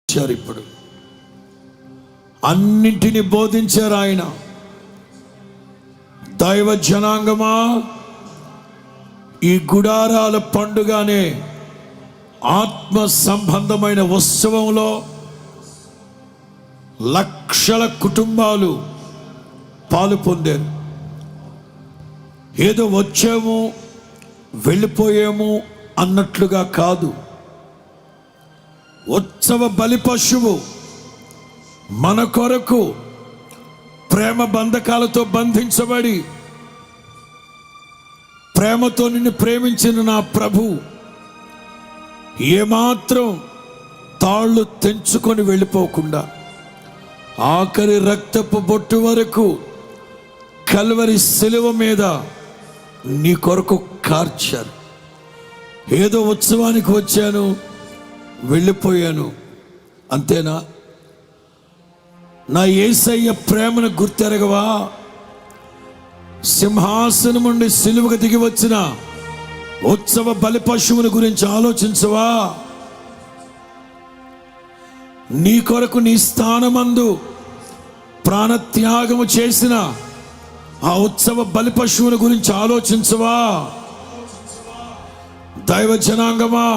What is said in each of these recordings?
ఇప్పుడు అన్నింటిని బోధించారు ఆయన. దైవ జనాంగమా, ఈ గుడారాల పండుగ అనే ఆత్మ సంబంధమైన ఉత్సవంలో లక్షల కుటుంబాలు పాలు పొందారు. ఏదో వచ్చాము వెళ్ళిపోయాము అన్నట్లుగా కాదు. ఉత్సవ బలి పశువు మన కొరకు ప్రేమ బంధకాలతో బంధించబడి ప్రేమతో నిన్ను ప్రేమించిన నా ప్రభు ఏమాత్రం తాళ్ళు తెంచుకొని వెళ్ళిపోకుండా ఆఖరి రక్తపు బొట్టు వరకు కల్వరి శిలువ మీద నీ కొరకు కార్చారు. ఏదో ఉత్సవానికి వచ్చాను వెళ్ళిపోయాను అంతేనా? నా యేసయ్య ప్రేమను గుర్తెరగవా? సింహాసనం నుండి సిలువకు దిగి వచ్చిన ఉత్సవ బలి పశువుని గురించి ఆలోచించవా? నీ కొరకు నీ స్థానమందు ప్రాణత్యాగము చేసిన ఆ ఉత్సవ బలి పశువుని గురించి ఆలోచించవా? దైవ జనాంగమా,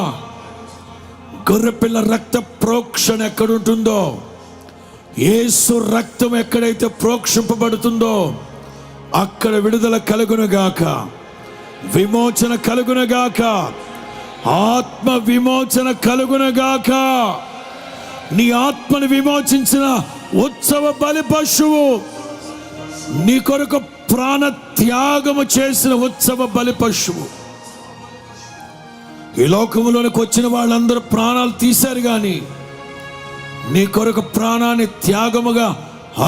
గొర్రెపిల్ల రక్త ప్రోక్షణ ఎక్కడుంటుందో, యేసు రక్తం ఎక్కడైతే ప్రోక్షింపబడుతుందో అక్కడ విడుదల కలుగునుగాక, విమోచన కలుగునుగాక, ఆత్మ విమోచన కలుగునుగాక. నీ ఆత్మను విమోచించిన ఉత్సవ బలి పశువు, నీ కొరకు ప్రాణ త్యాగము చేసిన ఉత్సవ బలి పశువు. ఈ లోకంలోనికి వచ్చిన వాళ్ళందరూ ప్రాణాలు తీశారు, కానీ నీ కొరకు ప్రాణాన్ని త్యాగముగా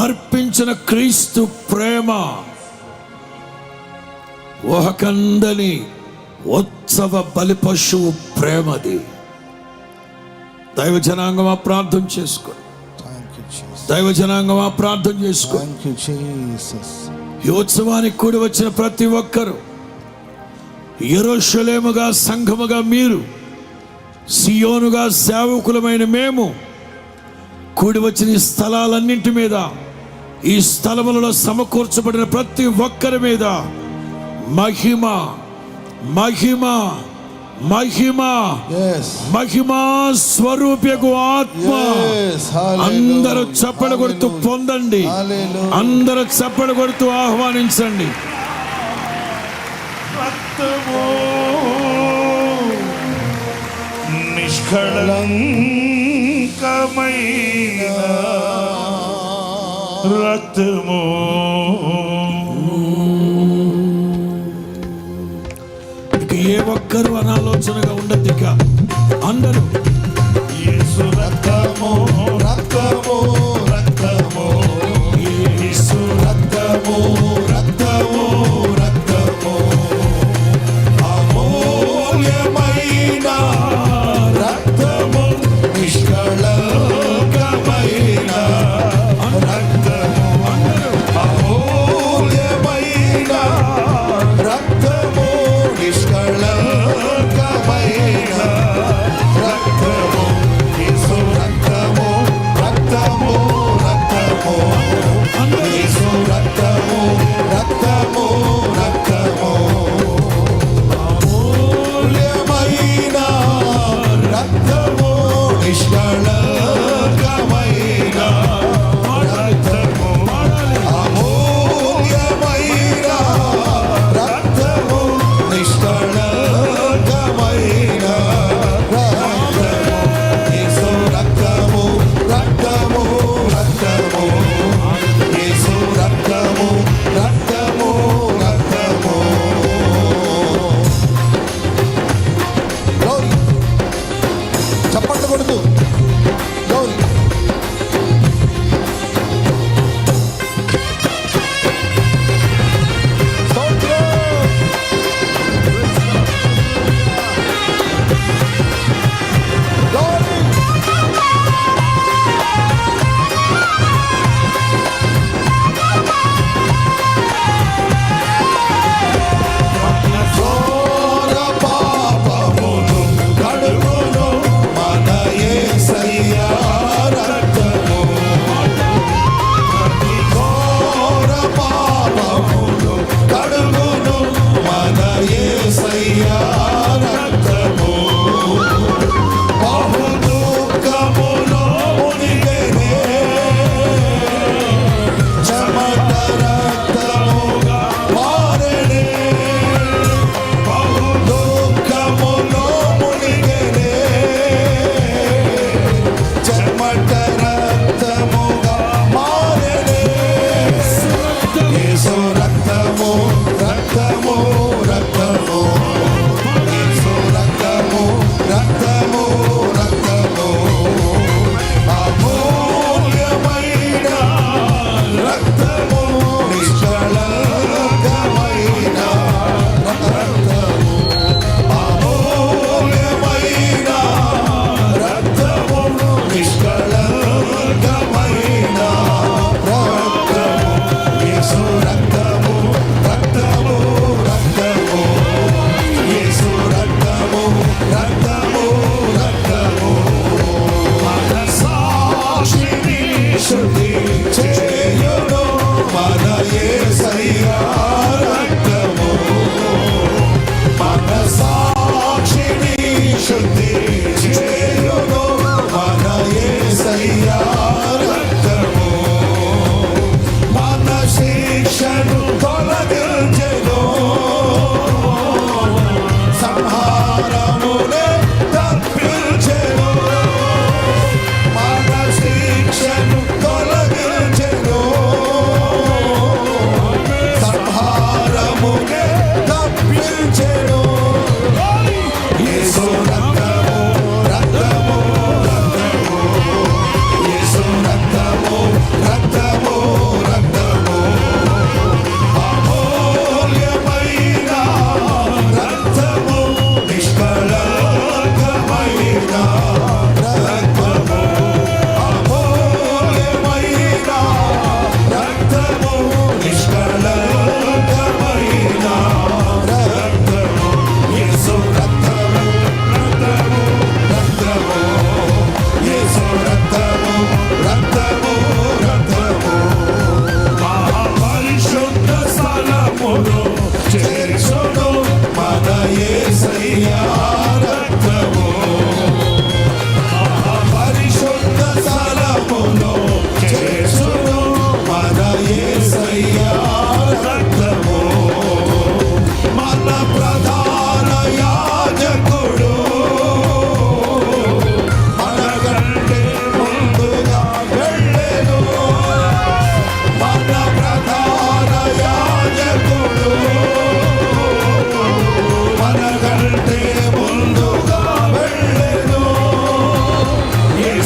అర్పించిన క్రీస్తు ప్రేమ ఒకందని ఉత్సవ బలి పశువు ప్రేమది. దైవ జనాంగమా ప్రార్థన చేసుకో, దైవ జనాంగమా ప్రార్థన చేసుకో. ఈ ఉత్సవానికి కూడి వచ్చిన ప్రతి ఒక్కరు, యెరూషలేముగా సంఘముగా మీరు, సియోనుగా సేవకులమైన మేము కూడి వచ్చిన ఈ స్థలాలన్నింటి మీద, ఈ స్థలములలో సమకూర్చబడిన ప్రతి ఒక్కరి మీద మహిమ మహిమ మహిమ మహిమా స్వరూపకు ఆత్మ అందరూ చప్పలు కొడుతూ పొందండి, అందరూ చప్పలు కొడుతూ ఆహ్వానించండి. నిష్కళంకమైన రక్తము, ఇక ఏ ఒక్కరు అనాలోచనగా ఉండదు. ఇక అందరూ యేసు రక్తము రక్తము రక్తము, యేసు రక్తము రక్తము రక్తము, అమూల్యమైన రక్తము, నిష్కళంకమైన రక్తము, అమూల్యమైన రక్తము, నిష్కళంకమైన రక్తము, యేసు రక్తము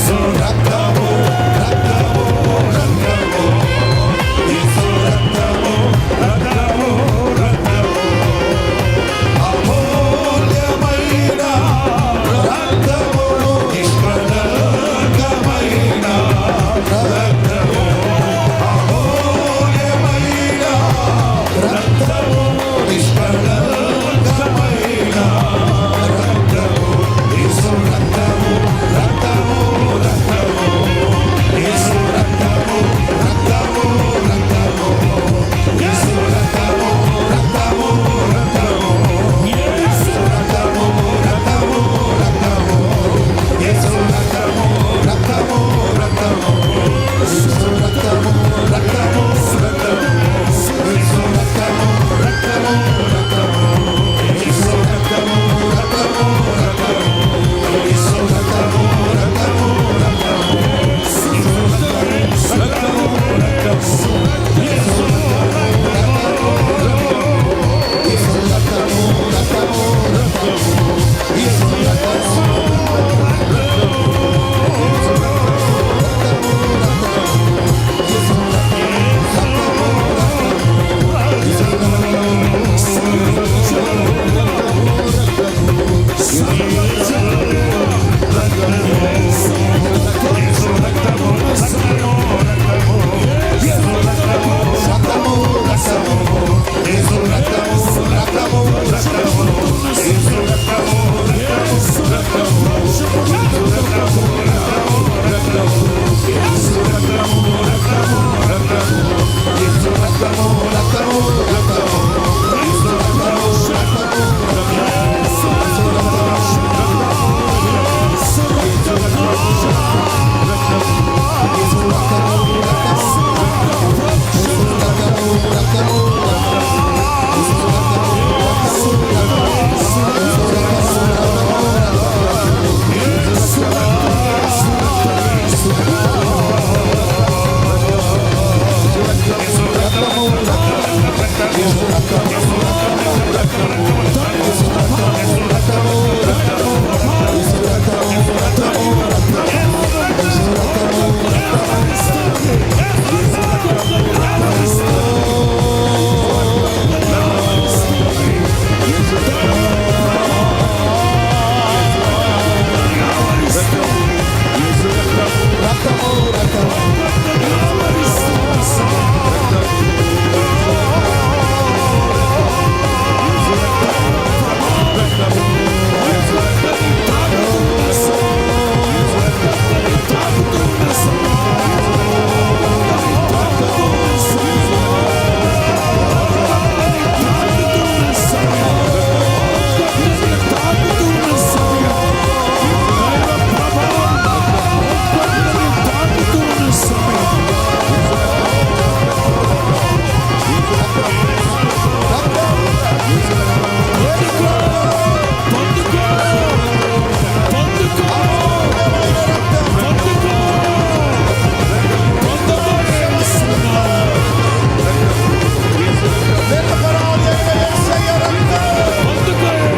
యేసు రక్తము రక్తము రక్తము యేసు రక్తము రక్తము రక్తము అమూల్యమైన రక్తము నిష్కళంకమైన రక్తము అమూల్యమైన రక్తము నిష్కళంకమైన రక్తము యేసు రక్తము రక్తము రక్తము యేసు రక్తము రక్తము రక్తము యేసు రక్తము రక్తము రక్తము యేసు రక్తము రక్తము రక్తము యేసు రక్తము రక్తము రక్తము యేసు రక్తము రక్తము రక్తము యేసు రక్తము రక్తము రక్తము యేసు రక్తము రక్తము రక్తము యేసు రక్తము రక్తము రక్తము యేసు రక్తము రక్తము యేసు రక్తము రక్తము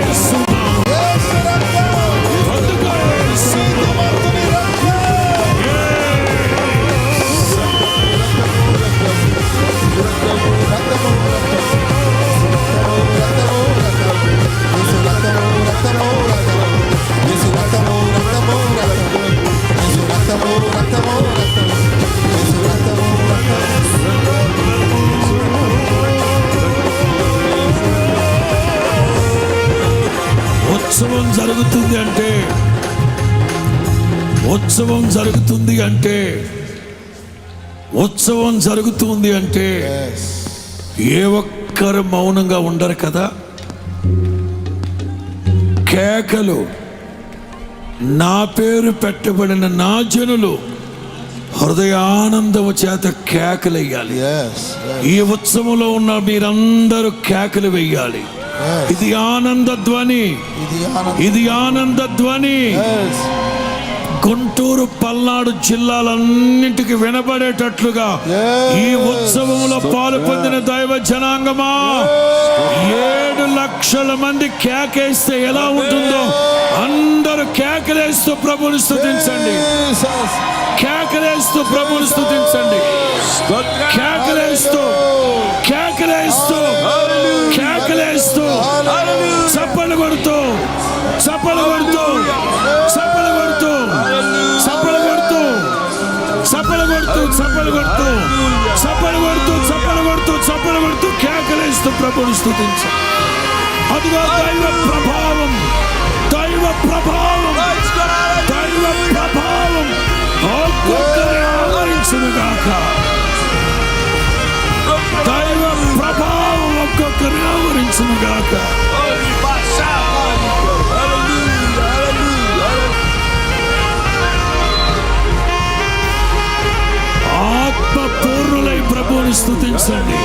యేసు ఉత్సవం జరుగుతుంది అంటే ఏ ఒక్కరు మౌనంగా ఉండరు కదా. కేకలు, నా పేరు పెట్టబడిన నా జనులు హృదయానందము చేత కేకలు వేయాలి. ఈ ఉత్సవంలో ఉన్న మీరందరూ కేకలు వేయాలి. ఇది ఆనంద ధ్వని, ఇది ఆనంద ధ్వని. గుంటూరు పల్నాడు జిల్లాలన్నింటికి వినబడేటట్లుగా ఈ ఉత్సవంలో పాలు పొందిన దైవ జనాంగమా, 7 లక్షల మంది కేకేస్తే ఎలా ఉంటుందో అందరూ కేకలేస్తూ ప్రభువుని స్తుతించండి. కేకలేస్తూ ప్రభువుని స్తుతించండి. కేకలేస్తూ కేకలేస్తూ కేకలేస్తూ చప్పలు కొడుతూ చప్పలు కొడుతూ చప్పలు కొడుతూ చప్పలు కొడుతూ చప్పలు కొడుతూ చప్పలు కొడుతూ చప్పలు కొడుతూ చప్పలు కొడుతూ చప్పలు కొడుతూ కేకలేస్తూ ప్రభువుని స్తుతించండి. అదిగో దైవ ప్రభావం, దైవ ప్రభావం, దైవ ప్రభావం ఒక్కొక్కరిని ఆవరించునుగాక. దైవ ప్రభావం ఒక్కొక్కరిని ఆవరించునుగాక. ఆత్మ పూర్ణులై ప్రభువుని స్తుతించండి.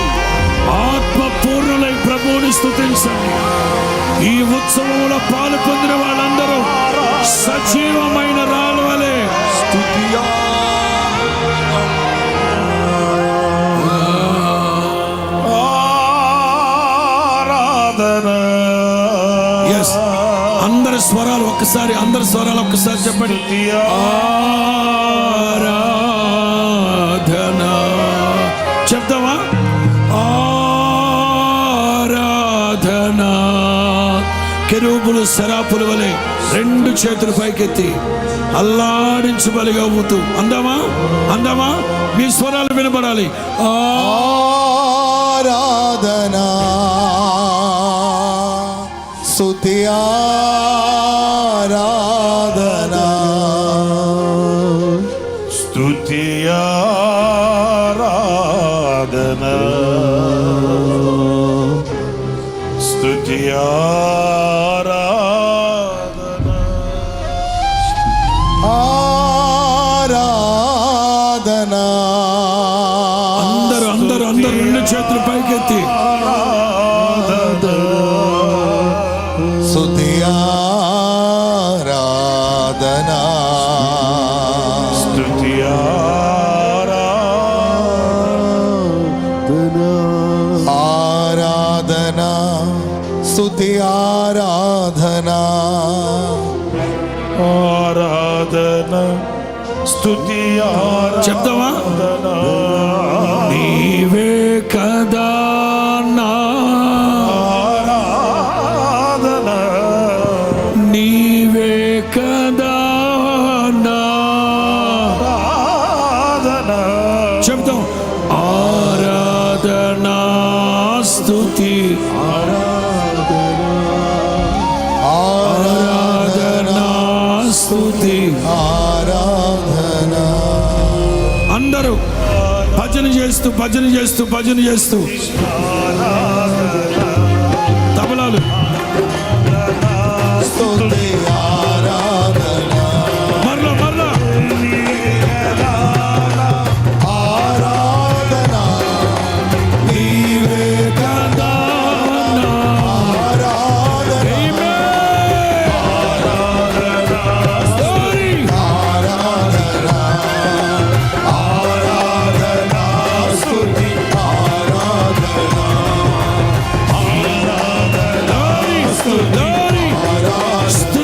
ఆత్మ పూర్ణులై ప్రభువుని స్తుతించండి. ఈ ఉత్సవంలో పాలు పొందిన వాళ్ళందరూ సజీవమైన రాళ్ళవలే అందరి స్వరాలు ఒక్కసారి, అందరి స్వరాలు ఒక్కసారి చెప్పండి. ఆరాధన చెప్తావా? ఆరాధన. కెరూబులు సెరాపుల వలె 2 చేతులు పైకెత్తి అల్లాడించు బలిగా ఊతూ అందామా? అందామా? మీ స్వరాలు వినబడాలి. ఆరాధన స్తుతి ఆరాధన స్తుతి ఆరాధన స్తుతి ఆరాధన ఆరాధన. అందరూ అందరూ అందరూ 2 చేతులు పైకెత్తి స్తుతి ఆరాధన స్తుతి ఆరాధన స్తుతి ఆరాధన ఆరాధన స్తుతి చెప్తావా? నీవే కదా నా ఆరాధన నీవే కదా నా ఆరాధన చెప్తాం. ఆరాధన స్తుతి ఆరాధన స్తుతి ఆరాధన. అందరూ భజన చేస్తూ భజన చేస్తూ భజన చేస్తూ తబలాలు స్తుతి ఆరాధన మరలా మరలా ఆరాధన నీవే కదా నా ఆరాధన స్తోత్రి. ఆరాధన ఆరాధన స్తుతి ఆరాధన స్తోత్రి. స్తోత్రి.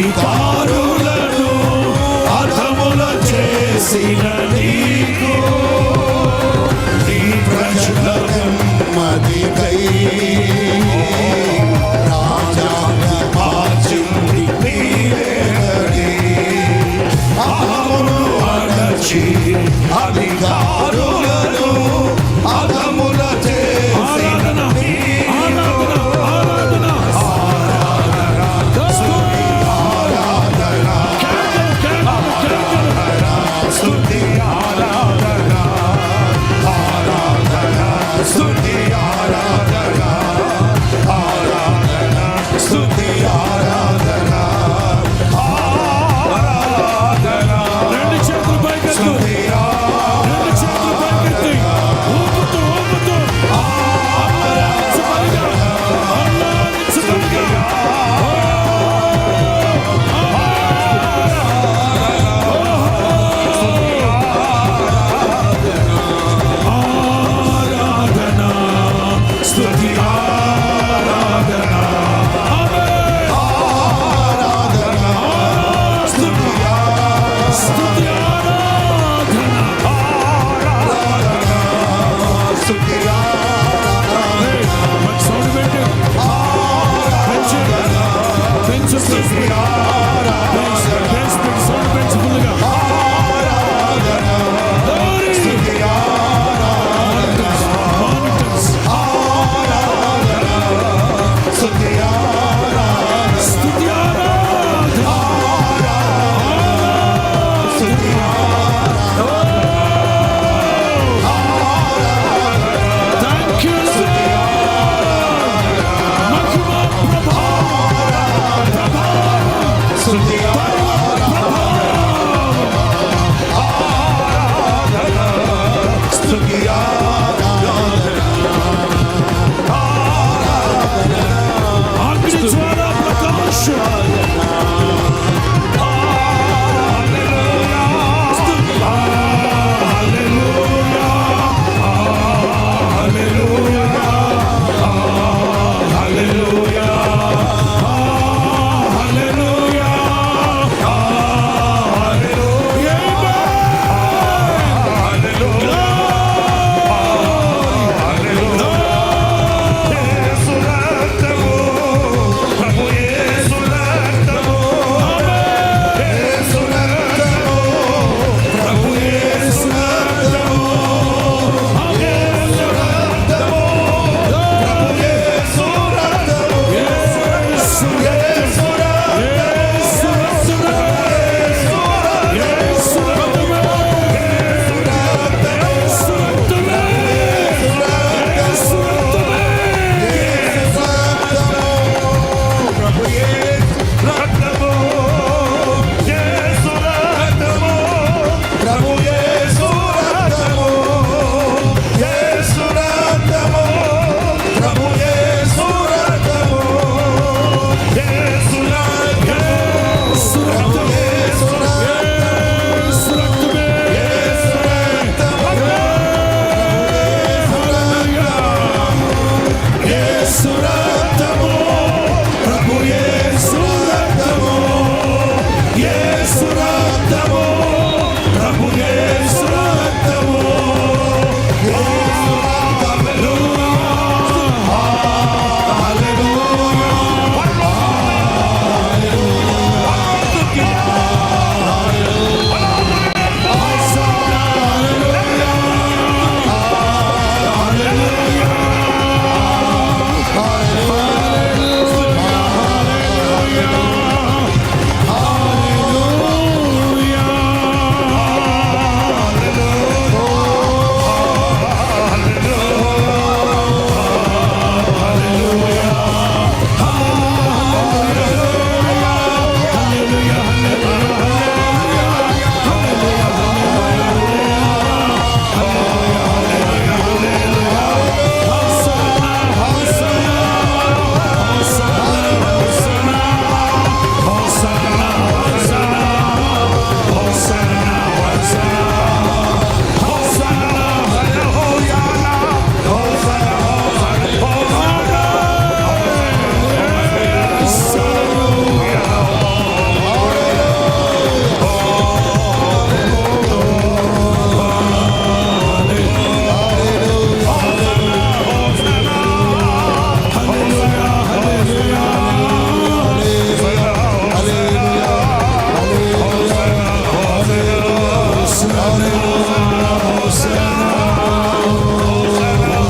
అధికారులను అధముల చేసిన నీకు నీ ప్రజల నెమ్మదికై రాజాగా మార్చింది నీవేనని అహమును అణచి అధికారులను అధముల చేసిన ఆరాధన ఆరాధన ఆరాధన స్తుతి ఆరాధన ఆరాధన స్తుతి ఆరాధన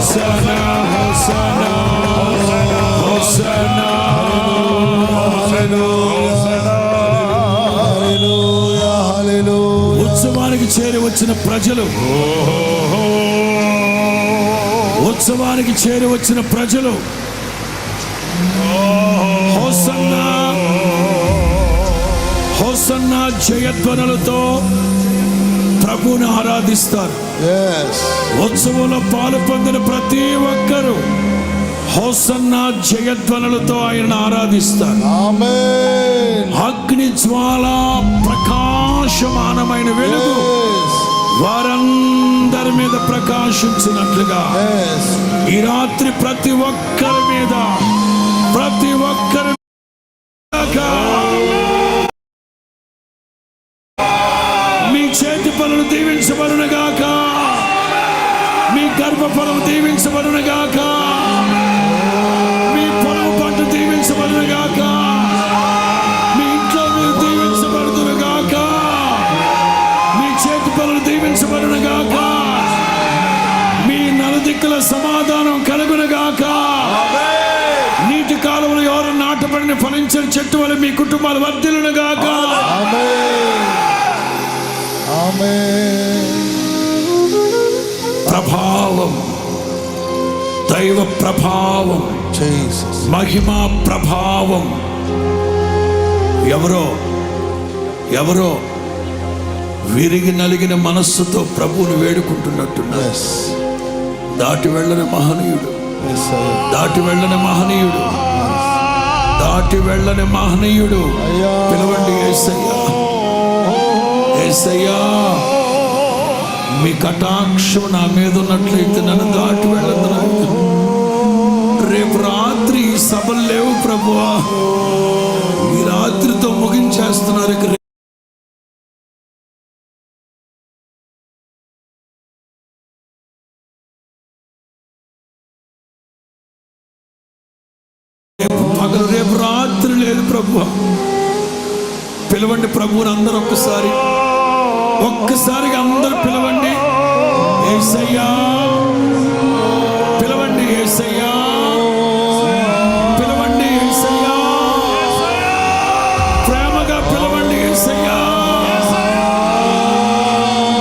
హోసన్నా హోసన్నా హోసన్నా. హల్లెలూయా హల్లెలూయా. ఉత్సవానికి చేరి వచ్చిన ప్రజలు, ఉత్సవానికి చేరి వచ్చిన ప్రజలు హోసన్నా హోసన్నా జయధ్వనులతో ప్రభువుని ఆరాధిస్తారు. Yes. ఉత్సవంలో పాలు పొందిన ప్రతి ఒక్కరూ హోసన్నా జయధ్వనులతో ఆయన ఆరాధిస్తారు. ఆమేన్. అగ్ని జ్వాల ప్రకాశమానమైన వెలుగు Yes. వారందరి మీద ప్రకాశించినట్లుగా Yes. ఈ రాత్రి ప్రతి ఒక్కరి మీద, ప్రతి ఒక్కరి మీ చేతి పనులు దీవించబడునుగాక, మీ గర్భ ఫలం దీవించబడునుగాక, మీ పొలం పంట దీవించబడునుగాక, మీ ఇంట్లో మీరు దీవించబడుదురుగాక, మీ చేతి పనులు దీవించబడునుగాక, మీ నలుదిక్కుల సమాధానం కలుగునుగాక. నీటి కాలువలు ఎవరు నాటబడిన ఫలించిన చెట్టు వల్ల మీ కుటుంబాలు వర్ధిల్లునుగాక. ఆమేన్. ఆమేన్. ప్రభావం, దైవ ప్రభావం, జీసస్. మహిమా ప్రభావం. ఎవరో విరిగి నలిగిన మనస్సుతో ప్రభువుని వేడుకుంటున్నట్టున్నారు. Yes. దాటి వెళ్ళని మహనీయుడు, Yes, sir. దాటి వెళ్ళని మహనీయుడు, దాటి వెళ్ళని మహనీయుడు. అయ్యా. పిలవండి యేసయ్యా, యేసయ్యా మీ కటాక్షం నా మీద ఉన్నట్లయితే నన్ను దాటి వెళ్ళదు నాయనా. రేపు రాత్రి ఈ సభలు లేవు ప్రభువా, ఈ రాత్రితో ముగించేస్తున్నారు. ఇక రేపు రాత్రి లేదు ప్రభువా. పిలవండి ప్రభువుని అందరూ ఒక్కసారిగా అందరూ పిలవండి. యేసయ్యా పిలవండి, యేసయ్యా పిలవండి, యేసయ్యా ప్రేమగా పిలవండి, యేసయ్యా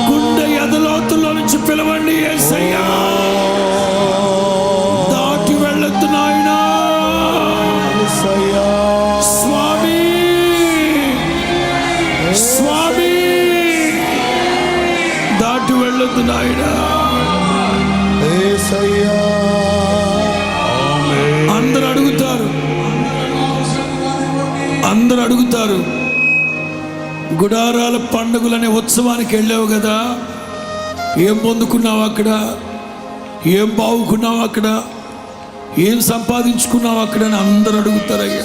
గుండె ఎదలోతుల్లో నుంచి పిలవండి, యేసయ్యా దాటి వెళ్ళొద్దు నాయనా. స్వామి స్వామి దాటి వెళ్ళొద్దు నాయనా. అందరూ అడుగుతారు, గుడారాల పండుగలనే ఉత్సవానికి వెళ్ళావు కదా, ఏం పొందుకున్నావు అక్కడ, ఏం బావుకున్నావు అక్కడ, ఏం సంపాదించుకున్నావు అక్కడ అని అందరూ అడుగుతారయ్యా.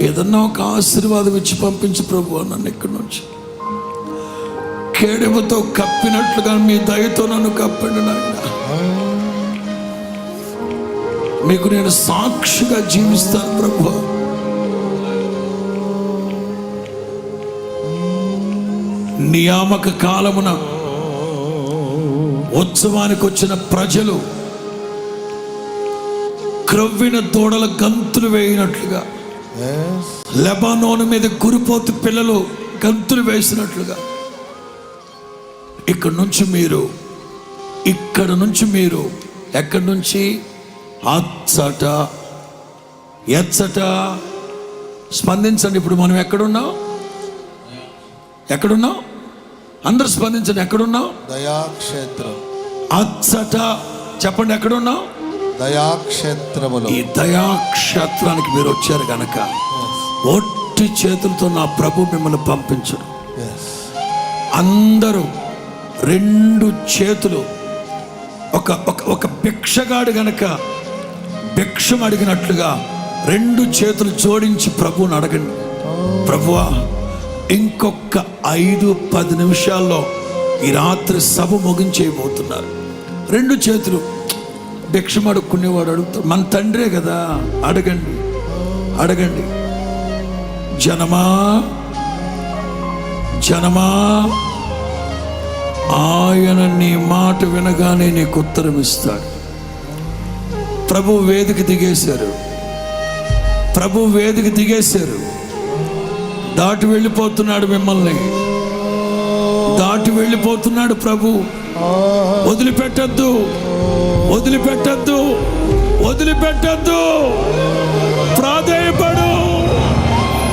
ఏదన్నా ఒక ఆశీర్వాదం ఇచ్చి పంపించు ప్రభు నన్ను ఇక్కడి నుంచి. కేడెమతో కప్పినట్లుగా మీ దయతో నన్ను కప్పండి నాయన. మీకు నేను సాక్షిగా జీవిస్తాను ప్రభు. నియామక కాలమున ఉత్సవానికి వచ్చిన ప్రజలు క్రొవ్విన దూడల గంతులు వేయినట్లుగా, లెబానోను మీద గురిపోతు పిల్లలు గంతులు వేసినట్లుగా ఇక్కడ నుంచి మీరు ఎక్కడి నుంచి అచ్చట ఎచ్చట స్పందించండి. ఇప్పుడు మనం ఎక్కడున్నాం అందరూ స్పందించండి. ఎక్కడున్నాం? దయాక్షేత్రం. అచ్చట చెప్పండి, ఎక్కడున్నాం? దయాక్షేత్రములో. ఈ దయాక్షేత్రానికి మీరు వచ్చారు కనుక ఒట్టి చేతులతో నా ప్రభు మిమ్మల్ని పంపించడు. అందరూ రెండు చేతులు, ఒక భిక్షగాడు గనక భిక్షం అడిగినట్లుగా రెండు చేతులు జోడించి ప్రభువుని అడగండి. ప్రభువా, ఇంకొక 5-10 నిమిషాల్లో ఈ రాత్రి సభ ముగించేయబోతున్నారు. రెండు చేతులు భిక్షం అడుక్కునేవాడు అడుగుతాడు, మన తండ్రే కదా, అడగండి. జనమా ఆయన నీ మాట వినగానే నీకు ఉత్తరం ఇస్తాడు. ప్రభు వేదిక దిగేశారు, ప్రభు వేదిక దిగేశారు. దాటి వెళ్ళిపోతున్నాడు, మిమ్మల్ని దాటి వెళ్ళిపోతున్నాడు ప్రభు. వదిలిపెట్టద్దు, వదిలిపెట్టద్దు, వదిలిపెట్టద్దు. ప్రాధేయపడు,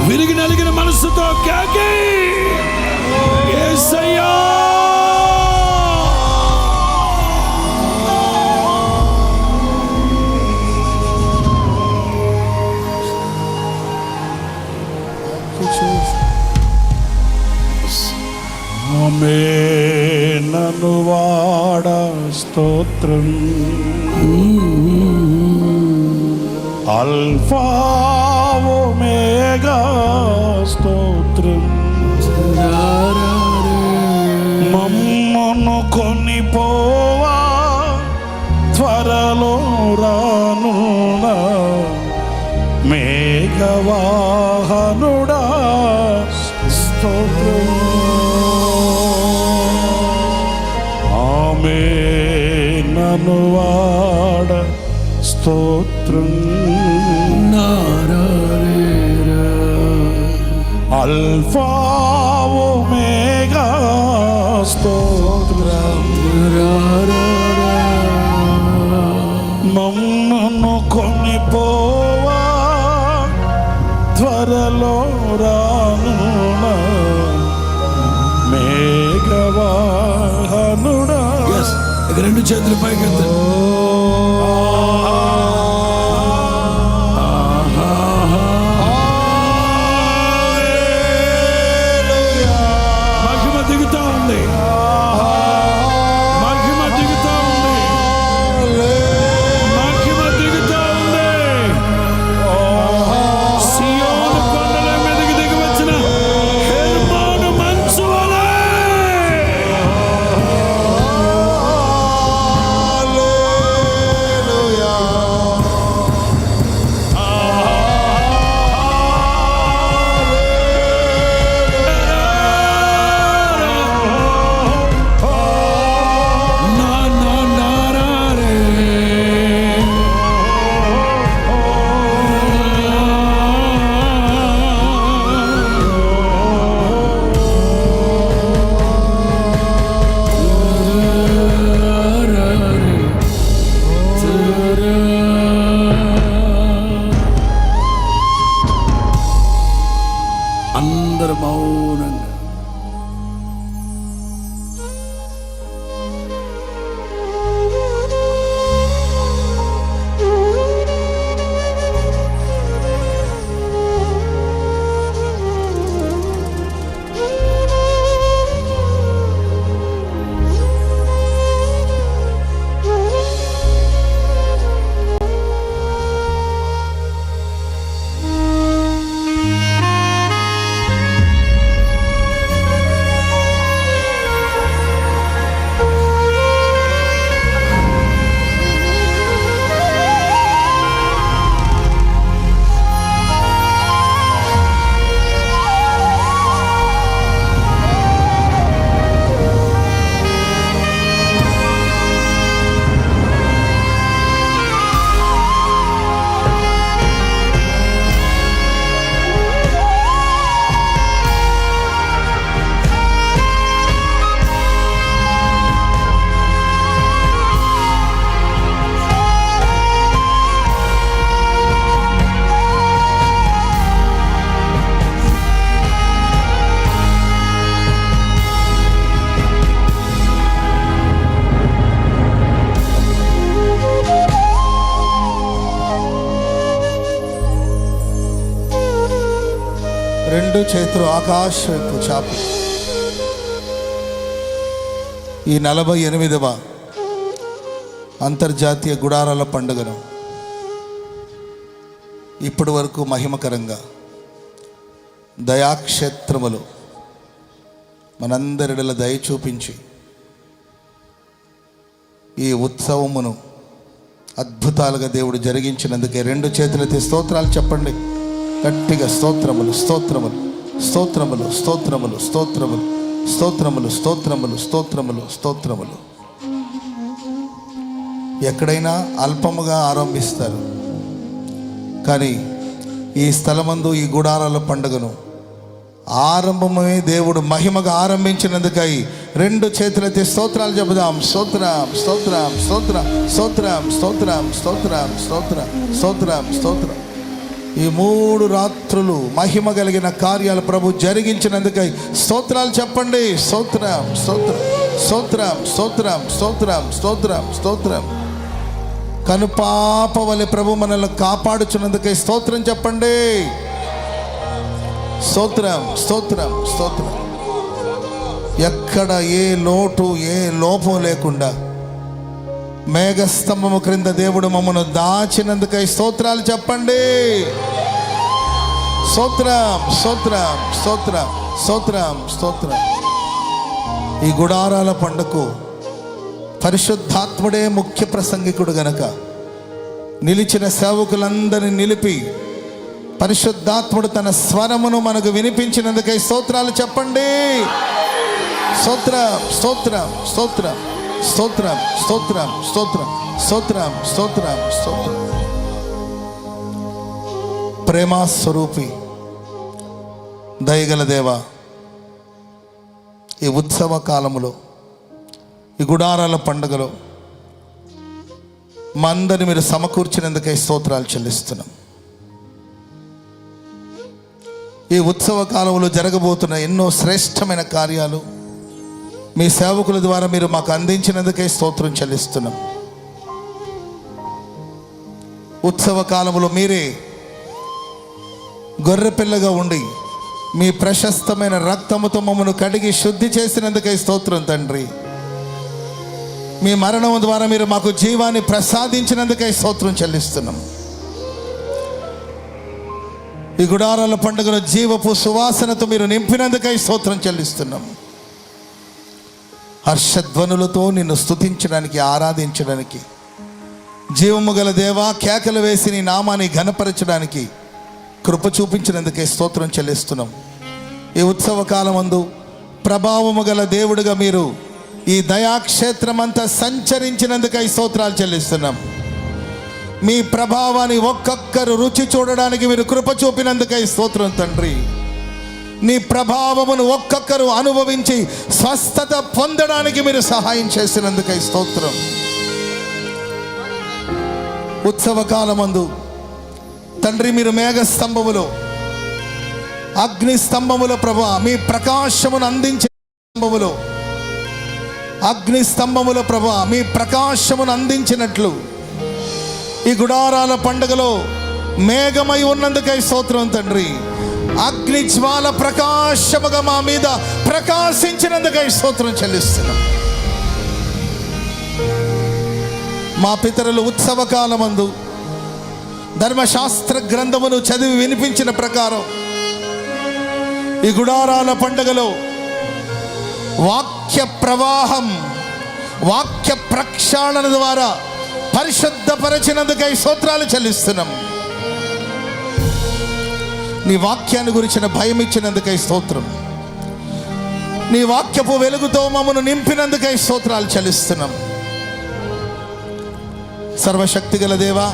విరిగి నలిగిన మనసుతో కేకి యేసయ్యా. నన్ను వాడ స్తోత్రం, అల్ఫా ఒమేగా స్తోత్రం. మమ్మను కొనిపోవా త్వరలో రానున్నా మేఘవాహనుడా స్తోత్రం. నన్ను వాడ స్తోత్రం, అల్ఫా ఒమేగా స్తోత్రం. మమ్మను కొనిపోవా త్వరలో రానున్నా మేఘవాహనుడా. రెండు చేతులు పైకి మహిమ దిగుతా ఉంది, మహిమ దిగుతా ఉంది, మహిమ దిగుతా ఉంది. సియోను కొండల మీదకి దిగి వచ్చిన హెర్మోను మంచు వలె అందరు మౌనంగా. రెండు చేతులు ఆకాశం వైపు చాపి ఈ 48వ అంతర్జాతీయ గుడారాల పండుగను ఇప్పటి వరకు మహిమకరంగా దయాక్షేత్రములు మనందరిలో దయ చూపించి ఈ ఉత్సవమును అద్భుతాలుగా దేవుడు జరిగించినందుకే రెండు చేతులెత్తి స్తోత్రాలు చెప్పండి గట్టిగా. స్తోత్రములు, స్తోత్రములు, స్తోత్రములు, స్తోత్రములు, స్తోత్రములు, స్తోత్రములు, స్తోత్రములు, స్తోత్రములు, స్తోత్రములు. ఎక్కడైనా అల్పముగా ఆరంభిస్తారు, కానీ ఈ స్థలమందు ఈ గుడారాల పండుగను ఆరంభమే దేవుడు మహిమగా ఆరంభించినందుకై రెండు చేతులెత్తి స్తోత్రాలు చెబుదాం. స్తోత్రం, స్తోత్రం, స్తోత్రం, స్తోత్రం, స్తోత్రం, స్తోత్రం, స్తోత్రం, స్తోత్రం, స్తోత్రం. ఈ 3 రాత్రులు మహిమ కలిగిన కార్యాలు ప్రభు జరిగించినందుకై స్తోత్రాలు చెప్పండి. స్తోత్రం, స్తోత్రం, స్తోత్రం, స్తోత్రం, స్తోత్రం, స్తోత్రం, స్తోత్రం. కనుపాప వలె ప్రభు మనల్ని కాపాడుచున్నందుకై స్తోత్రం చెప్పండి. స్తోత్రం, స్తోత్రం, స్తోత్రం. ఎక్కడ ఏ లోటు ఏ లోపం లేకుండా మేఘస్తంభము క్రింద దేవుడు మమ్మను దాచినందుకై స్తోత్రాలు చెప్పండి. స్తోత్రం, స్తోత్రం, స్తోత్రం, స్తోత్రం, స్తోత్రం. ఈ గుడారాల పండుగకు పరిశుద్ధాత్ముడే ముఖ్య ప్రసంగికుడు గనక నిలిచిన సేవకులందరినీ నిలిపి పరిశుద్ధాత్ముడు తన స్వరమును మనకు వినిపించినందుకై స్తోత్రాలు చెప్పండి. స్తోత్రం, స్తోత్రం, స్తోత్రం, స్తోత్రం, స్తోత్రం, స్తోత్రం, స్తోత్రం, స్తోత్రం, స్తోత్రం. ప్రేమా స్వరూపి దయగల దేవ, ఈ ఉత్సవ కాలములో ఈ గుడారాల పండుగలో మా అందరిని మీరు సమకూర్చినందుకై స్తోత్రాలు చెల్లిస్తున్నాం. ఈ ఉత్సవ కాలంలో జరగబోతున్న ఎన్నో శ్రేష్టమైన కార్యాలు మీ సేవకుల ద్వారా మీరు మాకు అందించినందుకై స్తోత్రం చెల్లిస్తున్నాం. ఉత్సవ కాలంలో మీరే గొర్రెపిల్లగా ఉండి మీ ప్రశస్తమైన రక్తముతో మమ్మను కడిగి శుద్ధి చేసినందుకై స్తోత్రం తండ్రి. మీ మరణం ద్వారా మీరు మాకు జీవాన్ని ప్రసాదించినందుకై స్తోత్రం చెల్లిస్తున్నాం. ఈ గుడారాల పండుగలో జీవపు సువాసనతో మీరు నింపినందుకై స్తోత్రం చెల్లిస్తున్నాం. హర్షధ్వనులతో నిన్ను స్తుతించడానికి, ఆరాధించడానికి, జీవము గల దేవా కేకలు వేసి నీ నామాన్ని ఘనపరచడానికి కృప చూపించినందుకే స్తోత్రం చెల్లిస్తున్నాం. ఈ ఉత్సవ కాలమందు ప్రభావము గల దేవుడిగా మీరు ఈ దయాక్షేత్రమంతా సంచరించినందుకై స్తోత్రాలు చెల్లిస్తున్నాం. మీ ప్రభావాన్ని ఒక్కొక్కరు రుచి చూడడానికి మీరు కృప చూపినందుకై స్తోత్రం తండ్రి. నీ ప్రభావమును ఒక్కొక్కరు అనుభవించి స్వస్థత పొందడానికి మీరు సహాయం చేసినందుకై స్తోత్రం. ఉత్సవ కాలమందు తండ్రి మీరు మేఘ స్తంభములో, అగ్ని స్తంభములో ప్రభా మీ ప్రకాశమును అందించే స్తంభములో, అగ్ని స్తంభములో ప్రభా మీ ప్రకాశమును అందించినట్లు ఈ గుడారాల పండుగలో మేఘమై ఉన్నందుకై స్తోత్రం తండ్రి. అగ్ని జ్వాల ప్రకాశముగా మా మీద ప్రకాశించినందుకై స్తోత్రం చెల్లిస్తున్నాం. మా పితరులు ఉత్సవ కాలమందు ధర్మశాస్త్ర గ్రంథమును చదివి వినిపించిన ప్రకారం ఈ గుడారాల పండుగలో వాక్య ప్రవాహం, వాక్య ప్రక్షాళన ద్వారా పరిశుద్ధపరచినందుకై స్తోత్రాలు చెల్లిస్తున్నాం. నీ వాక్యాన్ని గురించిన భయం ఇచ్చినందుకై స్తోత్రం. నీ వాక్యపు వెలుగుతో మమ్మను నింపినందుకై స్తోత్రాలు చెల్లిస్తున్నాం. సర్వశక్తి గల దేవా,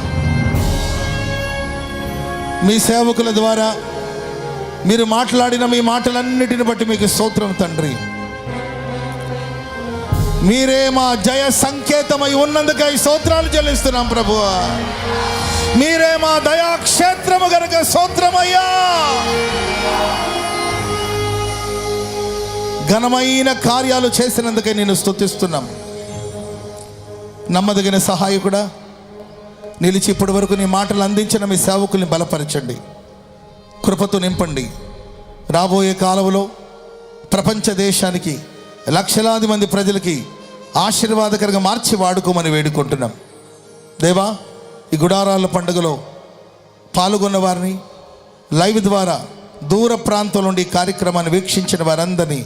మీ సేవకుల ద్వారా మీరు మాట్లాడిన మీ మాటలన్నిటిని బట్టి మీకు స్తోత్రం తండ్రి. మీరే మా జయ సంకేతమై ఉన్నందుకై స్తోత్రాలు చెల్లిస్తున్నాం ప్రభువా. మీరే మా దయాక్షేత్రము గనుక స్తోత్రమయ్యా. ఘనమైన కార్యాలు చేసినందుకై నేను స్తుతిస్తున్నాం. నమ్మదగిన సహాయకుడా, నిలిచి ఇప్పటి వరకు నీ మాటలు అందించిన మీ సేవకుల్ని బలపరచండి, కృపతో నింపండి. రాబోయే కాలంలో ప్రపంచ దేశానికి, లక్షలాది మంది ప్రజలకి ఆశీర్వాదకరంగా మార్చి వాడుకోమని వేడుకుంటున్నాం. దేవా, ఈ గుడారాల పండుగలో పాల్గొన్న వారిని, లైవ్ ద్వారా దూర ప్రాంతం నుండి ఈ కార్యక్రమాన్ని వీక్షించిన వారందరినీ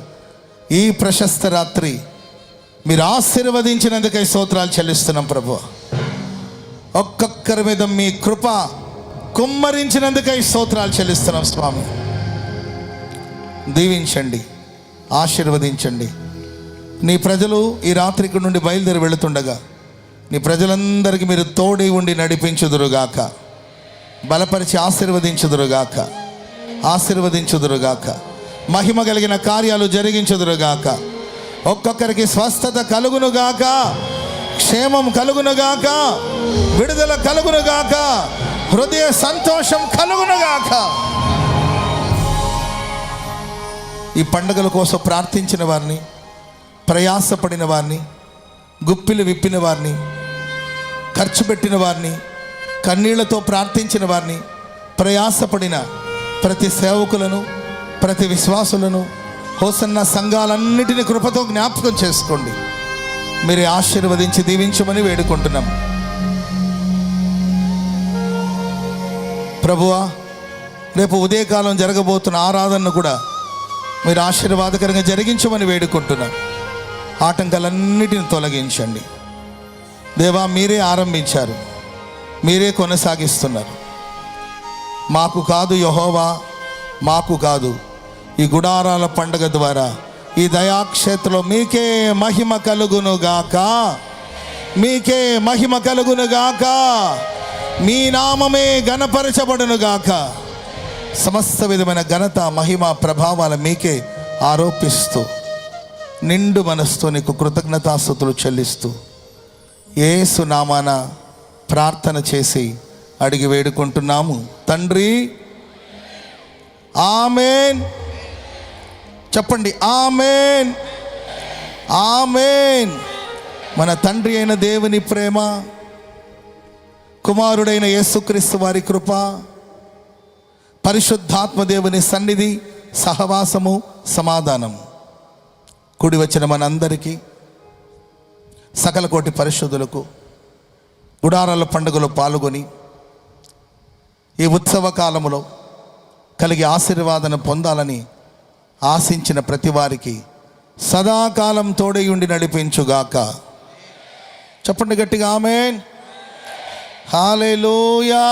ఈ ప్రశస్త రాత్రి మీరు ఆశీర్వదించినందుకై స్తోత్రాలు చెల్లిస్తున్నాం ప్రభు. ఒక్కొక్కరి మీద మీ కృప కుమ్మరించినందుకై స్తోత్రాలు చెల్లిస్తున్నాం స్వామి. దీవించండి, ఆశీర్వదించండి. నీ ప్రజలు ఈ రాత్రి ఇక్కడి నుండి బయలుదేరి వెళుతుండగా నీ ప్రజలందరికీ మీరు తోడై ఉండి నడిపించుదురుగాక, బలపరిచి ఆశీర్వదించుదురుగాక, ఆశీర్వదించుదురుగాక, మహిమ కలిగిన కార్యాలు జరిగించుదురుగాక, ఒక్కొక్కరికి స్వస్థత కలుగునుగాక, క్షేమం కలుగునుగాక, విడుదల కలుగునుగాక, హృదయ సంతోషం కలుగునుగాక. ఈ పండుగల కోసం ప్రార్థించిన వారిని, ప్రయాసపడిన వారిని, గుప్పిలు విప్పిన వారిని, ఖర్చు పెట్టిన వారిని, కన్నీళ్లతో ప్రార్థించిన వారిని, ప్రయాసపడిన ప్రతి సేవకులను, ప్రతి విశ్వాసులను, హోసన్న సంఘాలన్నిటిని కృపతో జ్ఞాపకం చేసుకోండి. మీరే ఆశీర్వదించి దీవించమని వేడుకుంటున్నాం. ప్రభువా, రేపు ఉదయకాలం జరగబోతున్న ఆరాధనను కూడా మీరు ఆశీర్వాదకరంగా జరిగించమని వేడుకుంటున్నాం. ఆటంకాలన్నిటిని తొలగించండి దేవా. మీరే ఆరంభించారు, మీరే కొనసాగిస్తున్నారు. మాకు కాదు యెహోవా, మాకు కాదు. ఈ గుడారాల పండుగ ద్వారా ఈ దయాక్షేత్రంలో మీకే మహిమ కలుగునుగాక, మీకే మహిమ కలుగునుగాక, మీ నామమే ఘనపరచబడునుగాక. సమస్త విధమైన ఘనత, మహిమ, ప్రభావాలు మీకే ఆరోపిస్తూ నిండు మనసుతో నీకు కృతజ్ఞతాస్తుతులు చెల్లిస్తూ యేసు నామాన ప్రార్థన చేసి అడిగి వేడుకుంటున్నాము తండ్రి. ఆమేన్. చెప్పండి ఆమేన్, ఆమేన్. మన తండ్రి అయిన దేవుని ప్రేమ, కుమారుడైన యేసుక్రీస్తు వారి కృప, పరిశుద్ధాత్మ దేవుని సన్నిధి, సహవాసము, సమాధానం కూడి వచ్చిన మనందరికీ, సకల కోటి పరిశుద్ధులకు, గుడారాల పండుగలో పాల్గొని ఈ ఉత్సవ కాలములో కలిగి ఆశీర్వాదన పొందాలని ఆశించిన ప్రతి వారికి సదాకాలం తోడై ఉండి నడిపించుగాక. చెప్పండి గట్టిగా ఆమేన్. హల్లెలూయా,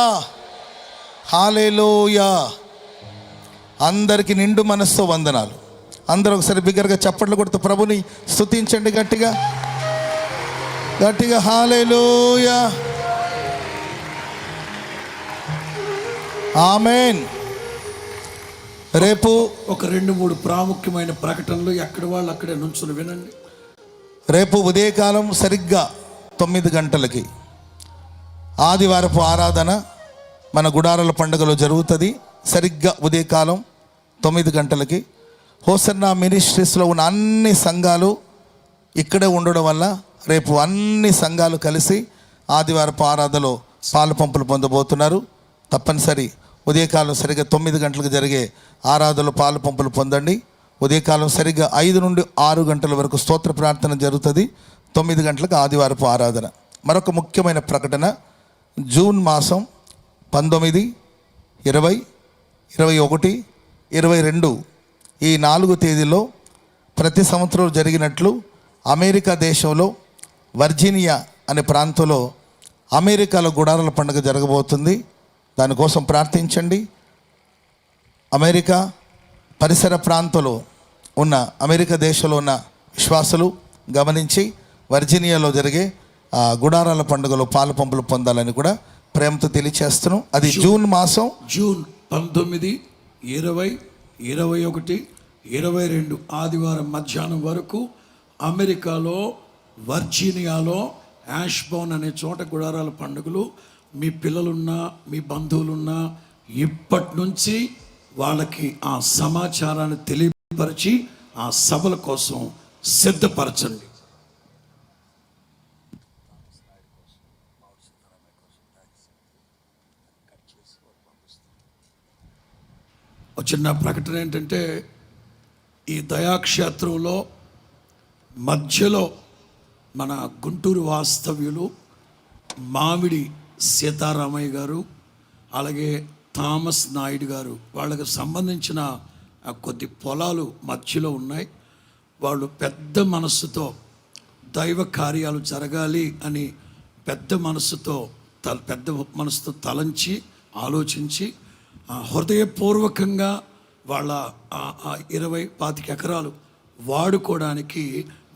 హల్లెలూయా. అందరికీ నిండు మనస్సు వందనాలు. అందరూ ఒకసారి బిగ్గరగా చప్పట్లు కొడుతూ ప్రభుని స్తుతించండి గట్టిగా, గట్టిగా. హల్లెలూయా, ఆమేన్. రేపు ఒక 2-3 ప్రాముఖ్యమైన ప్రకటనలు ఎక్కడి వాళ్ళు అక్కడే నుంచుని వినండి. రేపు ఉదయకాలం సరిగ్గా 9 గంటలకి ఆదివారపు ఆరాధన మన గుడారాల పండుగలో జరుగుతుంది. సరిగ్గా ఉదయకాలం 9 గంటలకి హోసన్నా మినిస్ట్రీస్లో ఉన్న అన్ని సంఘాలు ఇక్కడే ఉండడం వల్ల రేపు అన్ని సంఘాలు కలిసి ఆదివారపు ఆరాధనలో పాలు పంపులు పొందబోతున్నారు. తప్పనిసరి ఉదయకాలం సరిగ్గా 9 గంటలకు జరిగే ఆరాధనలో పాలు పంపులు పొందండి. ఉదయకాలం సరిగ్గా 5 నుండి 6 గంటల వరకు స్తోత్ర ప్రార్థన జరుగుతుంది. 9 గంటలకు ఆదివారపు ఆరాధన. మరొక ముఖ్యమైన ప్రకటన, జూన్ మాసం 19, 20, 21, 22 ఈ 4 తేదీల్లో ప్రతి సంవత్సరం జరిగినట్లు అమెరికా దేశంలో వర్జీనియా అనే ప్రాంతంలో అమెరికాలో గుడారాల పండుగ జరగబోతుంది. దానికోసం ప్రార్థించండి. అమెరికా పరిసర ప్రాంతంలో ఉన్న అమెరికా దేశంలో ఉన్న విశ్వాసులు గమనించి వర్జీనియాలో జరిగే గుడారాల పండుగలో పాలు పంపులు పొందాలని కూడా ప్రేమతో తెలియచేస్తున్నాం. అది జూన్ మాసం, జూన్ 19, 20, 21, 22 ఆదివారం మధ్యాహ్నం వరకు అమెరికాలో వర్జీనియాలో యాష్బౌన్ అనే చోట గుడారాల పండుగలు. మీ పిల్లలున్నా, మీ బంధువులున్నా ఇప్పటి నుంచి వాళ్ళకి ఆ సమాచారాన్ని తెలియపరిచి ఆ సభల కోసం సిద్ధపరచండి. ఒక చిన్న ప్రకటన ఏంటంటే, ఈ దయాక్షేత్రంలో మధ్యలో మన గుంటూరు వాస్తవ్యులు మామిడి సీతారామయ్య గారు, అలాగే థామస్ నాయుడు గారు, వాళ్ళకి సంబంధించిన కొద్ది పొలాలు మధ్యలో ఉన్నాయి. వాళ్ళు పెద్ద మనస్సుతో దైవ కార్యాలు జరగాలి అని పెద్ద మనస్సుతో తలంచి ఆలోచించి హృదయపూర్వకంగా వాళ్ళ 20-25 ఎకరాలు వాడుకోవడానికి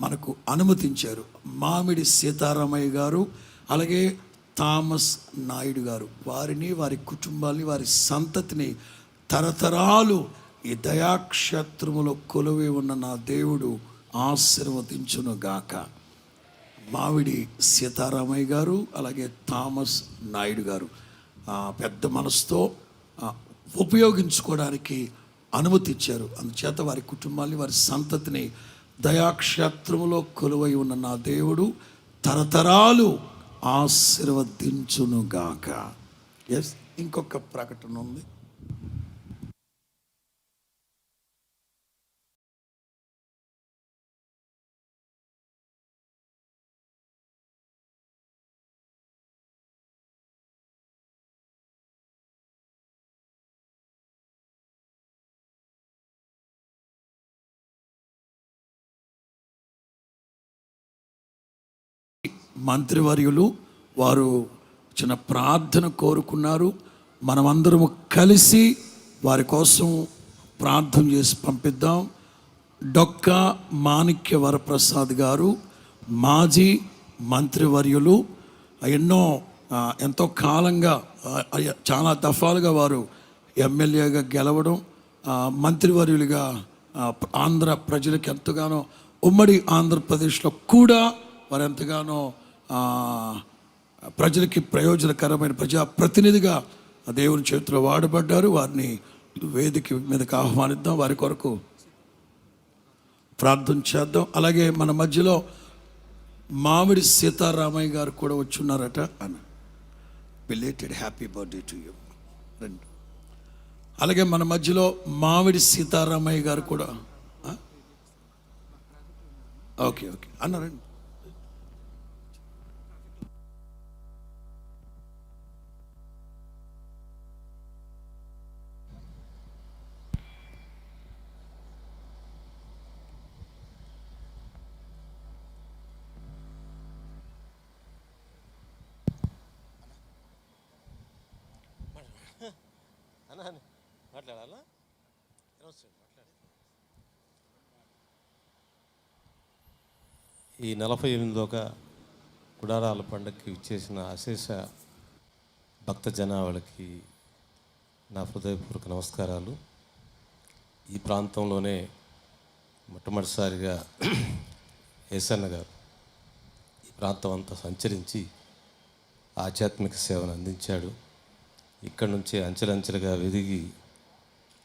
మనకు అనుమతించారు. మామిడి సీతారామయ్య గారు, అలాగే థామస్ నాయుడు గారు, వారిని, వారి కుటుంబాన్ని, వారి సంతతిని తరతరాలు ఈ దయాక్షేత్రములో కొలువై ఉన్న నా దేవుడు ఆశీర్వదించునుగాక. మామిడి సీతారామయ్య గారు, అలాగే థామస్ నాయుడు గారు పెద్ద మనసుతో ఉపయోగించుకోవడానికి అనుమతి ఇచ్చారు. అందుచేత వారి కుటుంబాన్ని, వారి సంతతిని దయాక్షేత్రములో కొలువై ఉన్న నా దేవుడు తరతరాలు ఆశీర్వదించునుగాక. ఎస్, ఇంకొక ప్రకటన ఉంది. మంత్రివర్యులు వారు చిన్న ప్రార్థన కోరుకున్నారు. మనమందరము కలిసి వారి కోసం ప్రార్థన చేసి పంపిద్దాం. డొక్కా మాణిక్య వరప్రసాద్ గారు మాజీ మంత్రివర్యులు, ఎంతో కాలంగా చాలా దఫాలుగా వారు ఎమ్మెల్యేగా గెలవడం, మంత్రివర్యులుగా ఆంధ్ర ప్రజలకు ఎంతగానో, ఉమ్మడి ఆంధ్రప్రదేశ్లో కూడా వారు ఎంతగానో ప్రజలకి ప్రయోజనకరమైన ప్రజాప్రతినిధిగా దేవుని చేతిలో వాడబడ్డారు. వారిని వేదిక మీదకి ఆహ్వానిద్దాం, వారి కొరకు ప్రార్థన చేద్దాం. అలాగే మన మధ్యలో మామిడి సీతారామయ్య గారు కూడా వచ్చున్నారట. అన్న belated happy birthday to you. రండి. అలాగే మన మధ్యలో మామిడి సీతారామయ్య గారు కూడా. ఓకే ఓకే అన్నారండి. మాట్లాడాలా? ఈ 48వ గుడారాల పండుగకి ఇచ్చేసిన అశేష భక్త జనావళికి నా హృదయపూర్వక నమస్కారాలు. ఈ ప్రాంతంలోనే మొట్టమొదటిసారిగా ఏసన్న గారు ఈ ప్రాంతం అంతా సంచరించి ఆధ్యాత్మిక సేవను అందించాడు. ఇక్కడి నుంచి అంచెలంచెలుగా వెదిగి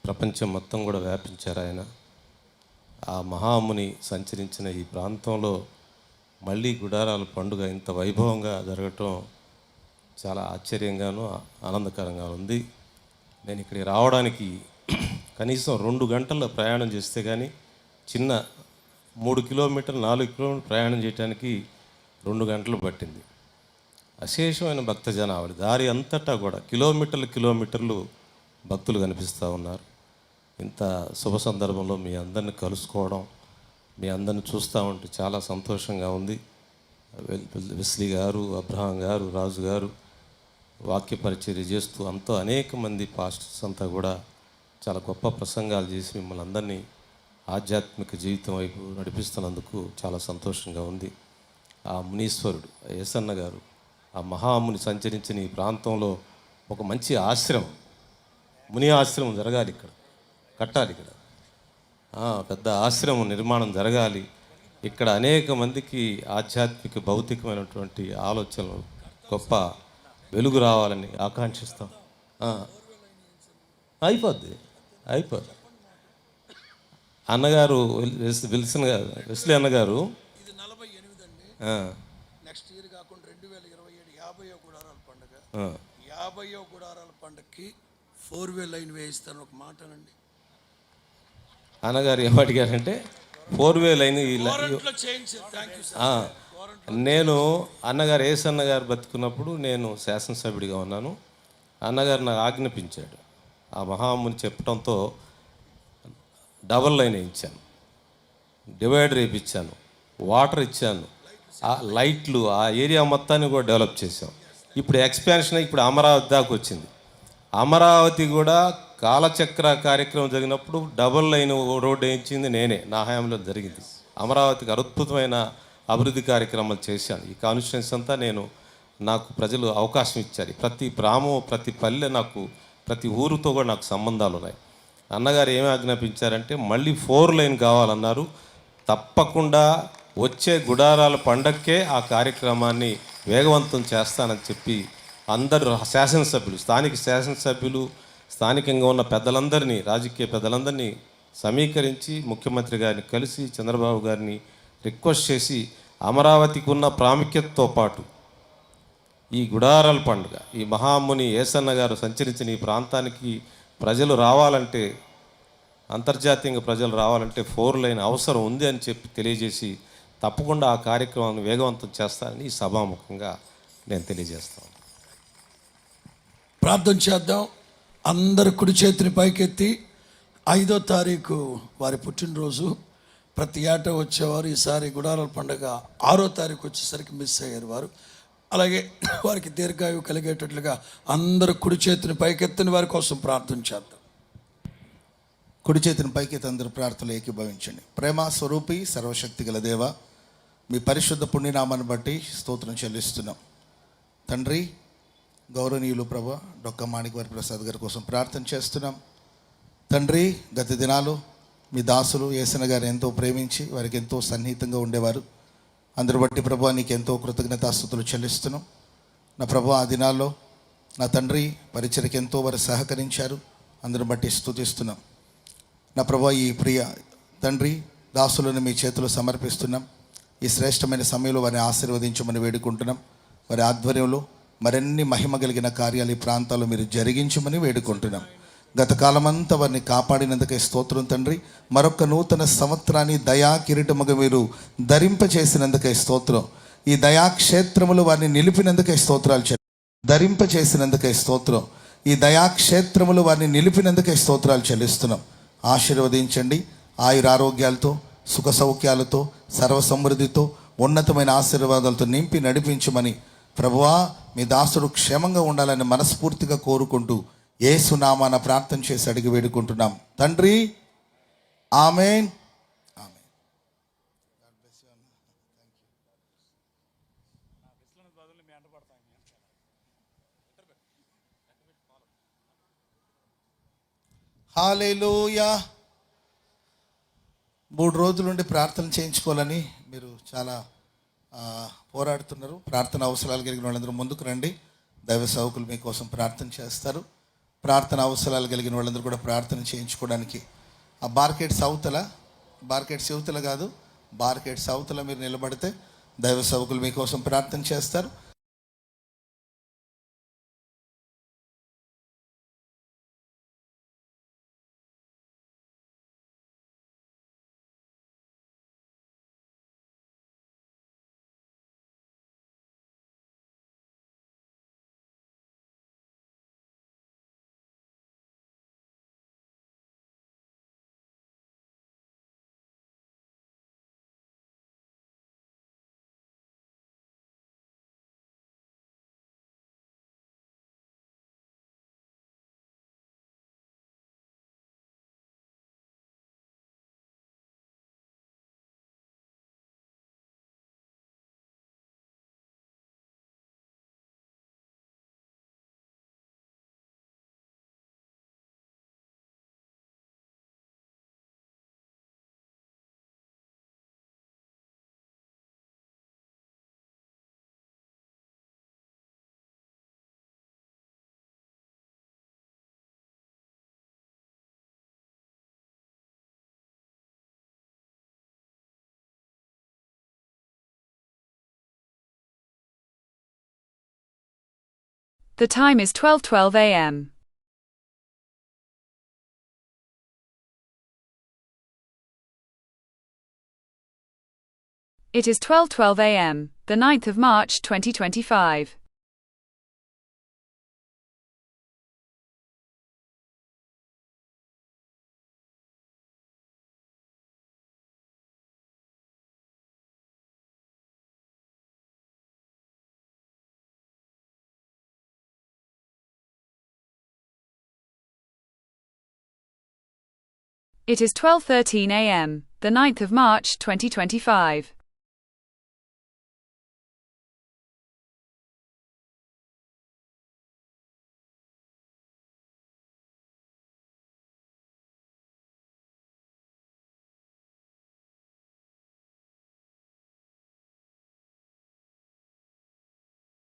ప్రపంచం మొత్తం కూడా వ్యాపించారు ఆయన. ఆ మహాముని సంచరించిన ఈ ప్రాంతంలో మళ్ళీ గుడారాల పండుగ ఇంత వైభవంగా జరగటం చాలా ఆశ్చర్యంగాను ఆనందకరంగా ఉంది. నేను ఇక్కడికి రావడానికి కనీసం 2 గంటల ప్రయాణం చేస్తే కానీ, చిన్న 3 కిలోమీటర్లు 4 కిలోమీటర్లు ప్రయాణం చేయడానికి 2 గంటలు పట్టింది. అశేషమైన భక్త జనావళి, దారి అంతటా కూడా కిలోమీటర్లు భక్తులు కనిపిస్తూ ఉన్నారు. ఇంత శుభ సందర్భంలో మీ అందరిని కలుసుకోవడం, మీ అందరిని చూస్తూ ఉంటే చాలా సంతోషంగా ఉంది. వెస్లీ గారు, అబ్రహాం గారు, రాజు గారు వాక్య పరిచర్య చేస్తూ అనేక మంది పాస్టర్స్ అంతా కూడా చాలా గొప్ప ప్రసంగాలు చేసి మిమ్మల్ని అందరినీ ఆధ్యాత్మిక జీవితం వైపు నడిపిస్తున్నందుకు చాలా సంతోషంగా ఉంది. ఆ మునీశ్వరుడు ఏసన్న గారు, ఆ మహాముని సంచరించిన ఈ ప్రాంతంలో ఒక మంచి ఆశ్రమం, ముని ఆశ్రమం జరగాలి, ఇక్కడ కట్టాలి, ఇక్కడ పెద్ద ఆశ్రమం నిర్మాణం జరగాలి. ఇక్కడ అనేక మందికి ఆధ్యాత్మిక భౌతికమైనటువంటి ఆలోచనలు, గొప్ప వెలుగు రావాలని ఆకాంక్షిస్తాం. అయిపోద్ది. అన్నగారు వెస్లీ అన్నగారు నెక్స్ట్ ఇయర్ కాకుండా 2027 50వ గుడారాల పండుగ, 50వ గుడారాల పండుగకి 4-వే లైన్ వేయిస్తాను. ఒక మాట అనండి. అన్నగారు ఏమడిగారంటే 4-వే లైన్ నేను అన్నగారు ఏసన్నగారు బతుకున్నప్పుడు నేను శాసనసభ్యుడిగా ఉన్నాను. అన్నగారు నాకు ఆజ్ఞాపించాడు. ఆ మహాముని చెప్పడంతో డబల్ లైన్ వేయించాను, డివైడర్ వేయించాను, వాటర్ ఇచ్చాను, ఆ లైట్లు, ఆ ఏరియా మొత్తాన్ని కూడా డెవలప్ చేసాం. ఇప్పుడు ఎక్స్పాన్షన్ ఇప్పుడు అమరావతి దాకా వచ్చింది. అమరావతి కూడా కాలచక్ర కార్యక్రమం జరిగినప్పుడు డబుల్ లైన్ రోడ్డు వేయించింది నేనే, నా హయాంలో జరిగింది. అమరావతికి అద్భుతమైన అభివృద్ధి కార్యక్రమాలు చేశాను. ఈ కాన్స్టిట్యున్సీ అంతా నాకు ప్రజలు అవకాశం ఇచ్చారు. ప్రతి గ్రామం, ప్రతి పల్లె, ప్రతి ఊరుతో కూడా నాకు సంబంధాలు ఉన్నాయి. అన్నగారు ఏమి ఆజ్ఞాపించారంటే మళ్ళీ 4 లైన్ కావాలన్నారు. తప్పకుండా వచ్చే గుడారాల పండక్కే ఆ కార్యక్రమాన్ని వేగవంతం చేస్తానని చెప్పి అందరు శాసనసభ్యులు, స్థానిక శాసనసభ్యులు, స్థానికంగా ఉన్న పెద్దలందరినీ, రాజకీయ పెద్దలందరినీ సమీకరించి ముఖ్యమంత్రి గారిని కలిసి చంద్రబాబు గారిని రిక్వెస్ట్ చేసి అమరావతికి ఉన్న ప్రాముఖ్యతతో పాటు ఈ గుడారాల పండుగ, ఈ మహాముని ఏసన్న గారు సంచరించిన ఈ ప్రాంతానికి ప్రజలు రావాలంటే, అంతర్జాతీయంగా ప్రజలు రావాలంటే 4 లైన్ అవసరం ఉంది అని చెప్పి తెలియజేసి తప్పకుండా ఆ కార్యక్రమాన్ని వేగవంతం చేస్తానని ఈ సభాముఖంగా నేను తెలియజేస్తాను. ప్రార్థన చేద్దాం. అందరు కుడి చేతిని పైకెత్తి 5వ తారీఖు వారి పుట్టినరోజు. ప్రతి ఏటా వచ్చేవారు. ఈసారి గుడారాల పండుగ 6వ తారీఖు వచ్చేసరికి మిస్ అయ్యారు వారు. అలాగే వారికి దీర్ఘాయువు కలిగేటట్లుగా అందరూ కుడి చేతిని పైకెత్తిన వారి కోసం ప్రార్థన చేద్దాం. కుడి చేతిని పైకెత్తి అందరూ ప్రార్థనలు ఏకీభవించండి. ప్రేమ స్వరూపి సర్వశక్తి గల దేవ, మీ పరిశుద్ధ పుణ్యనామాన్ని బట్టి స్తోత్రం చెల్లిస్తున్నాం తండ్రి. గౌరవనీయులు ప్రభా డొక్క మాణిక్యవారి ప్రసాద్ గారి కోసం ప్రార్థన చేస్తున్నాం తండ్రి. గత దినాలు మీ దాసులు యేసన్న గారు ఎంతో ప్రేమించి వారికి ఎంతో సన్నిహితంగా ఉండేవారు. అందరు బట్టి ప్రభా నీకు ఎంతో కృతజ్ఞతాస్తుతులు చెల్లిస్తున్నాం నా ప్రభా. ఆ దినాల్లో నా తండ్రి పరిచయకి ఎంతో వారు సహకరించారు. అందరు బట్టి స్తుతిస్తున్నాం నా ప్రభా. ఈ ప్రియ తండ్రి దాసులను మీ చేతులు సమర్పిస్తున్నాం. ఈ శ్రేష్టమైన సమయంలో వారిని ఆశీర్వదించమని వేడుకుంటున్నాం. వారి ఆధ్వర్యంలో మరిన్ని మహిమ కలిగిన కార్యాలు ఈ ప్రాంతాల్లో మీరు జరిగించమని వేడుకుంటున్నాం. గత కాలమంతా వారిని కాపాడినందుకే స్తోత్రం తండ్రి. మరొక నూతన సంవత్సరాన్ని దయా కిరీటముగా మీరు ధరింపచేసినందుకే స్తోత్రం. ఈ దయాక్షేత్రములు వారిని నిలిపినందుకే స్తోత్రాలు ధరింపచేసినందుకే స్తోత్రం. ఈ దయాక్షేత్రములు వారిని నిలిపినందుకే స్తోత్రాలు చెల్లిస్తున్నాం. ఆశీర్వదించండి. ఆయురారోగ్యాలతో, సుఖ సౌఖ్యాలతో, సర్వసమృద్ధితో, ఉన్నతమైన ఆశీర్వాదాలతో నింపి నడిపించమని ప్రభువా మీ దాసుడు క్షేమంగా ఉండాలని మనస్ఫూర్తిగా కోరుకుంటూ యేసు నామాన ప్రార్థన చేసి అడిగి వేడుకుంటున్నాం తండ్రి. ఆమేన్. హల్లెలూయా. 3 రోజుల నుండి ప్రార్థన చేయించుకోవాలని మీరు చాలా పోరాడుతున్నారు. ప్రార్థన అవసరాలు కలిగిన వాళ్ళందరూ ముందుకు రండి. దైవ సేవకులు మీకోసం ప్రార్థన చేస్తారు. ప్రార్థన అవసరాలు కలిగిన వాళ్ళందరూ కూడా ప్రార్థన చేయించుకోవడానికి ఆ బార్కెట్స్ అవతల కాదు, బార్కెట్స్ అవతల మీరు నిలబడితే దైవ సేవకులు మీకోసం ప్రార్థన చేస్తారు. The time is 12:12 a.m. It is 12:12 a.m., the 9th of March 2025. It is 12:13 a.m., the 9th of March 2025.